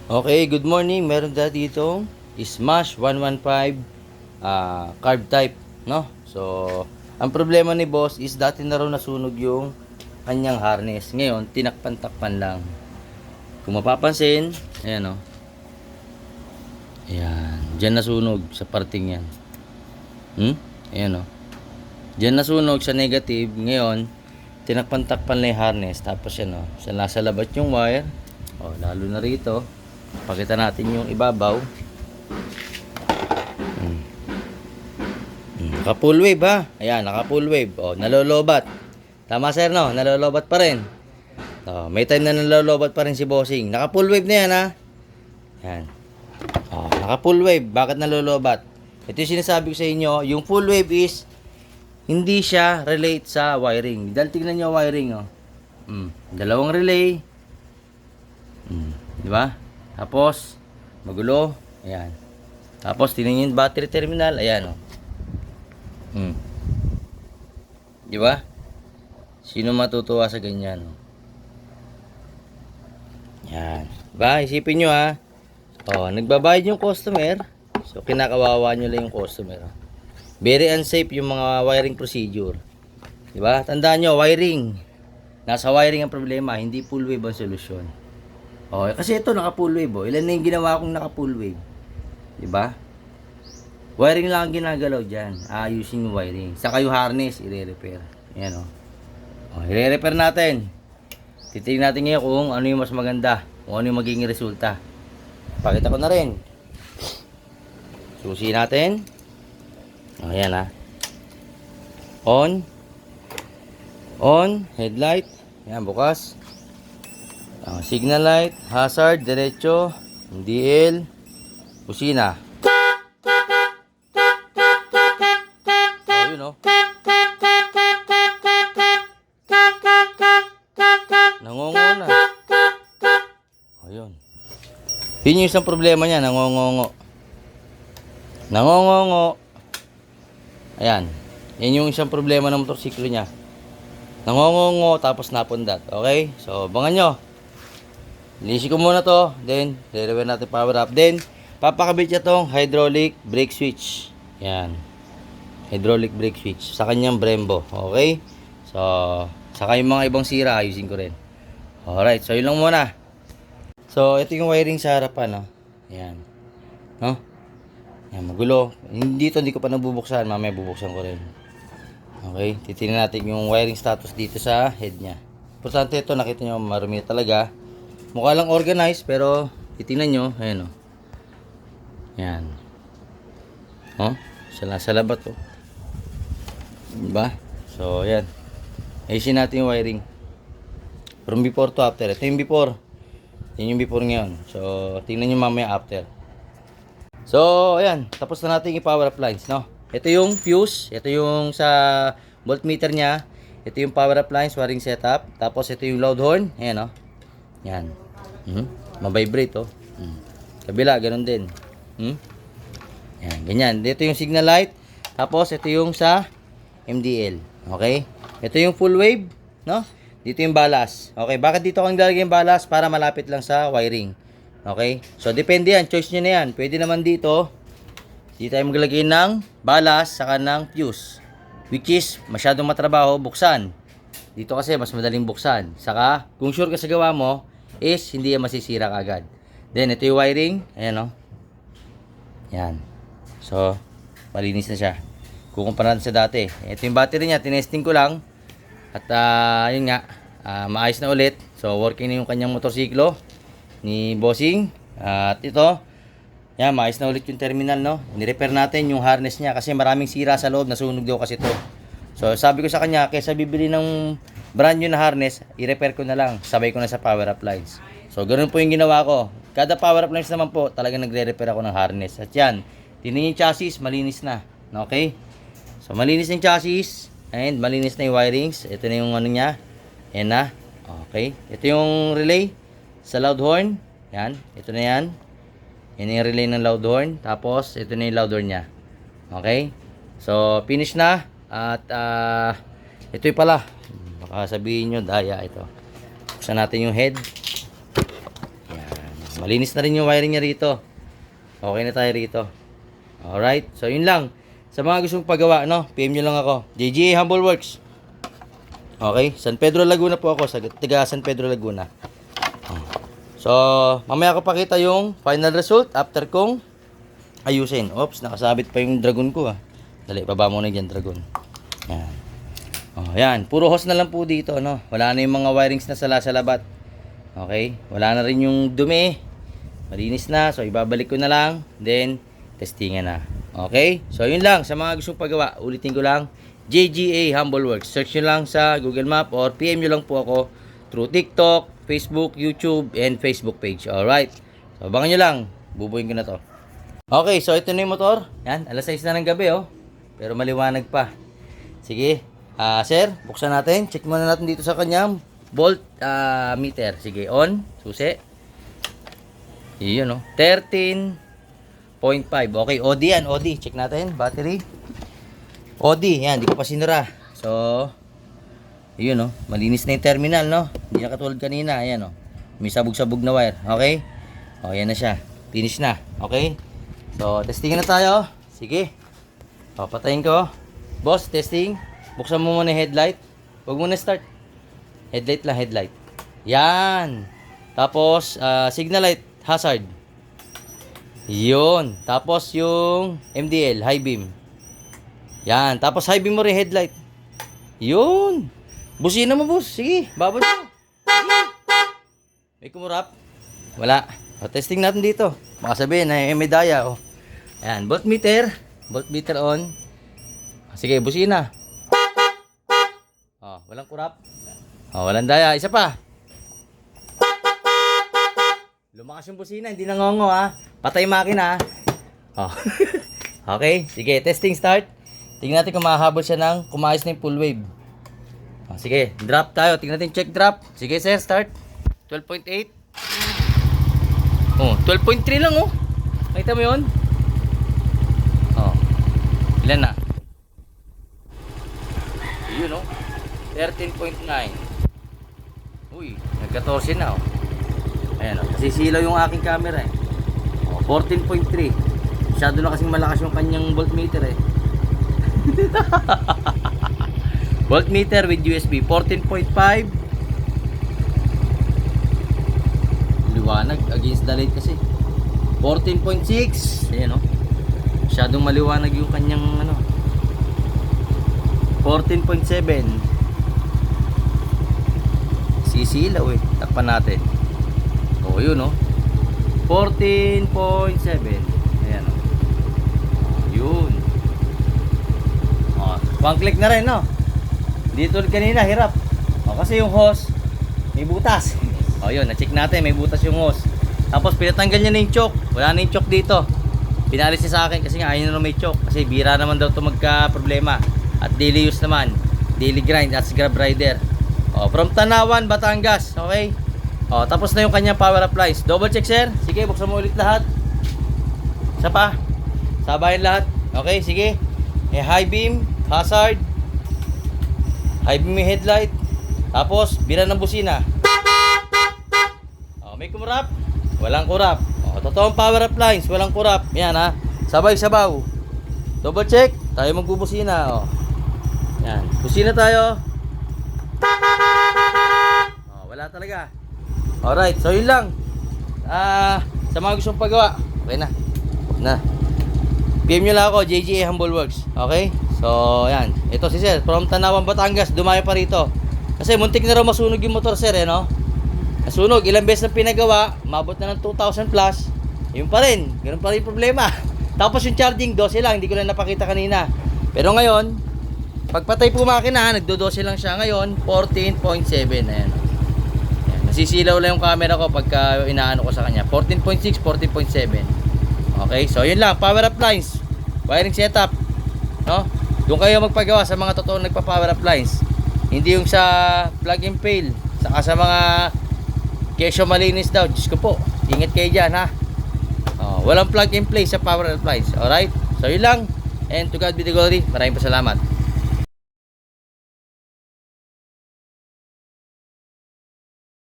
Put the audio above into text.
Okay, good morning. Meron tayo dito Smash 115 carb type, no? So, ang problema ni boss is dati na raw nasunog yung kanyang harness. Ngayon, tinakpan-takpan lang. Kung mapapansin, ayan oh. Ayan, diyan nasunog sa parting yan. Ayan oh. Diyan nasunog sa negative. Ngayon, tinakpan-takpan lang yung harness. Tapos yan oh, sa nasa labat yung wire. Oh, lalo na rito. Pakita natin yung ibabaw. Naka full wave ha. Ayan, naka full wave. Oh, nalolobat. Tama sir no, nalolobat pa rin. Oh, may time na nalolobat pa rin si bossing. Naka full wave na yan ha. Yan. Oh, naka full wave. Bakit nalolobat? Ito yung sinasabi ko sa inyo. Yung full wave is hindi siya relate sa wiring. Dahil tingnan nyo wiring oh. Dalawang relay. Di ba? Tapos magulo. Ayan. Tapos tingnan nyo yung battery terminal. Ayan oh. Di ba? Sino matutuwa sa ganyan? Yan. Diba? Isipin nyo ha. Oh, nagbabayad yung customer. So, kinakawawa nyo lang yung customer. Very unsafe yung mga wiring procedure. Diba? Tandaan nyo, wiring. Nasa wiring ang problema. Hindi full wave ang solusyon. Oh, kasi ito naka full wave. Oh. Ilan na yung ginawa kong naka full wave. Diba? Wiring lang ang ginagalaw dyan. Ayusin yung wiring. Saka yung harness, i-repair. Ayan o. Oh, i-repair natin. Titignan natin ngayon kung ano yung mas maganda. Kung ano yung magiging resulta. Pakita ko na rin. Susi natin. Ayan ha. On. On. Headlight. Ayan, bukas. Signal light. Hazard. Diretso. DL. Busina. No? Nangongo na. Ayun. Yun yung isang problema niya, nangongongo. Nangongongo. Ayan. Yan yung isang problema ng motorsiklo niya. Nangongongo tapos napundat. Okay? So, abangan nyo. Linisin ko muna to. Then, re-repair natin power up. Then, papakabit niya tong hydraulic brake switch. Yan. Hydraulic brake switch sa kanyang Brembo. Okay? So, saka yung mga ibang sira, ayusin ko rin. Alright, so yun lang muna. So, ito yung wiring sa harapan, no? Ayan. No? Ayan, magulo. Dito, hindi ko pa nabubuksan. Mamaya bubuksan ko rin. Okay? Titingnan natin yung wiring status dito sa head niya. Importante ito, nakita nyo, marumi talaga. Mukha lang organized, pero titingnan nyo, ayan, no? Ayan. Oh? Sa labat, oh. Diba? So, ayan. Ayusin natin yung wiring. From before to after. Ito yung before. Yan yung before ngayon. So, tingnan nyo mamaya after. So, ayan. Tapos na natin yung power appliance, no? Ito yung fuse. Ito yung sa voltmeter niya. Ito yung power appliance, wiring setup. Tapos, ito yung loud horn. Ayan, no? Yan. Mabibrate, oh. Kabila, ganun din. Yan, ganyan. Dito yung signal light. Tapos, ito yung sa MDL. Okay? Ito yung full wave, no? Dito yung balas. Okay, bakit dito kang lalagay yung balas? Para malapit lang sa wiring. Okay? So, depende yan. Choice nyo na yan. Pwede naman dito. Dito tayo maglagay ng balas saka ng fuse. Which is, masyadong matrabaho, buksan. Dito kasi, mas madaling buksan. Saka, kung sure ka sa gawa mo, is, hindi yan masisira kagad. Then, ito yung wiring. Ayan, no? Yan. So, malinis na siya. Kukumpara natin sa dati. Ito yung battery niya, tinesting ko lang. At yun nga, maayos na ulit. So, working na yung kanyang motorsiklo ni bossing. At ito, yan, maayos na ulit yung terminal, no? Ni-repair natin yung harness niya kasi maraming sira sa loob, nasunog daw kasi ito. So, sabi ko sa kanya, kaysa bibili ng brand new na harness, i-repair ko na lang. Sabay ko na sa power appliance. So, ganun po yung ginawa ko. Kada power appliance naman po, talagang nagre-repair ako ng harness. At yan, tingnan yung chassis, malinis na. Okay? So, malinis yung chassis. And malinis na yung wirings. Ito na yung ano niya. Ayan na. Okay. Ito yung relay sa loud horn. Yan. Ito na yan. Yan yung relay ng loud horn. Tapos, ito na yung loud horn niya. Okay. So, finish na. At, ito yung pala. Baka sabihin nyo, daya ito. Buksan natin yung head. Yan. Malinis na rin yung wiring niya rito. Okay na tayo rito. Alright, so yun lang. Sa mga gustong pagawa, no, PM nyo lang ako. JGA Humble Works. Okay, San Pedro Laguna po ako, sa taga San Pedro Laguna. So, mamaya ko pakita yung final result after kong ayusin. Oops, nakasabit pa yung dragon ko ah. Dali, baba muna dyan dragon. Yan. Oh, yan, puro hose na lang po dito, no. Wala na yung mga wirings na sala sa labat. Okay, wala na rin yung dumi. Malinis na, so ibabalik ko na lang. Then, testingan na. Okay, so yun lang. Sa mga gustong pagawa, ulitin ko lang. JGA Humble Works. Search nyo lang sa Google Map or PM nyo lang po ako through TikTok, Facebook, YouTube, and Facebook page. Alright, so abangan nyo lang. Bubuhin ko na to. Okay, so ito na yung motor. Yan, alas 6 na ng gabi oh. Pero maliwanag pa. Sige, sir, buksan natin. Check muna natin dito sa kanyang volt meter. Sige, on. Susi. Iyon, no? 13.5. Okay, OD yan. OD. Check natin. Battery. OD. Yan. Di ko pa sinura. So, iyon, no? Malinis na yung terminal, no? Hindi na katulad kanina. Ayan, no? May sabog-sabog na wire. Okay? O, yan na siya. Finish na. Okay? So, testing na tayo. Sige. O, patayin ko. Boss, testing. Buksan mo muna yung headlight. Huwag muna start. Headlight lang, headlight. Yan. Tapos, signal light, hazard. Yun. Tapos, yung MDL, high beam. Yan. Tapos, high beam mo rin headlight. Yun. Busina mo, boss. Sige, babad mo. Sige. May kumurap? Wala. O, testing natin dito. Baka sabihin, may medaya. O. Yan. Voltmeter. Voltmeter on. Sige, busina. O, walang kurap. O, walang daya. Isa pa. Lumakas yung busina. Hindi nangongo, ha. Patay makina, ha. O. Okay. Sige, testing start. Tingnan natin kung makahabol siya ng kumayos na yung full wave. O, sige, drop tayo. Tingnan natin check drop. Sige, sir, start. 12.8. Oh, 12.3 lang, oh. Nakita mo yun? Oh. Ilan na? Yun, oh. 13.9. Uy, nag-14 na, oh. Ayan, oh. Nasisilaw yung aking camera, eh. Oh, 14.3. Masyado na kasing malakas yung kanyang voltmeter, eh. Voltmeter with USB. 14.5. Liwanag. Against the light kasi. 14.6. Ayan, oh. Masyadong maliwanag yung kanyang, ano. 14.7. Sisilaw eh. Takpan natin. O, yun, oh. 14.7. Ayan, oh. Yun. O, one click na rin, no? Dito kanina, hirap. O, kasi yung hose, may butas. O, yun. Na-check natin, may butas yung hose. Tapos, pinatanggal niya na yung choke. Wala na yung choke dito. Pinalis niya sa akin kasi nga ayaw na may choke. Kasi bira naman daw ito magka-problema. At daily use naman. Daily grind as grab rider. O, from Tanawan, Batangas. Okay? O, tapos na yung kanyang power appliance. Double check, sir. Sige, buksan mo ulit lahat. Isa pa. Sabayin lahat. Okay, sige. High beam, hazard. High beam yung headlight. Tapos, bira ng busina. O, may kumurap? Walang kurap. O, totoong power appliance. Walang kurap. Yan, ha. Sabay-sabaw. Double check. Tayo magbubusina. O. Yan. Busina tayo. O, wala talaga. Alright. So, yun lang. Sa mga gustong pagawa. Okay na. PM nyo lang ako. JGA Humble Works. Okay? So, yan. Ito si sir. From Tanawan, Batangas. Dumayo pa rito. Kasi muntik na raw masunog yung motor, sir, eh, no? Nasunog. Ilang beses na pinagawa. Mabot na ng 2,000 plus. Yun pa rin. Ganun pa rin yung problema. Tapos yung charging, 12 lang. Hindi ko lang napakita kanina. Pero ngayon, pagpatay po makina, nagdo-12 lang siya. Ngayon, 14.7. Ayan. Ayan. Nasisilaw lang yung camera ko pagka inaano ko sa kanya. 14.6, 14.7. Okay? So, yun lang. Power appliance. Wiring setup. No? Doon kayo magpagawa sa mga totoong nagpa-power appliance. Hindi yung sa plug and fail. Saka sa mga kesyo malinis daw. Diyos ko po. Ingat kayo dyan, ha? Walang plug and play sa power appliance. Alright? So, yun lang. And to God be the glory. Maraming pasalamat.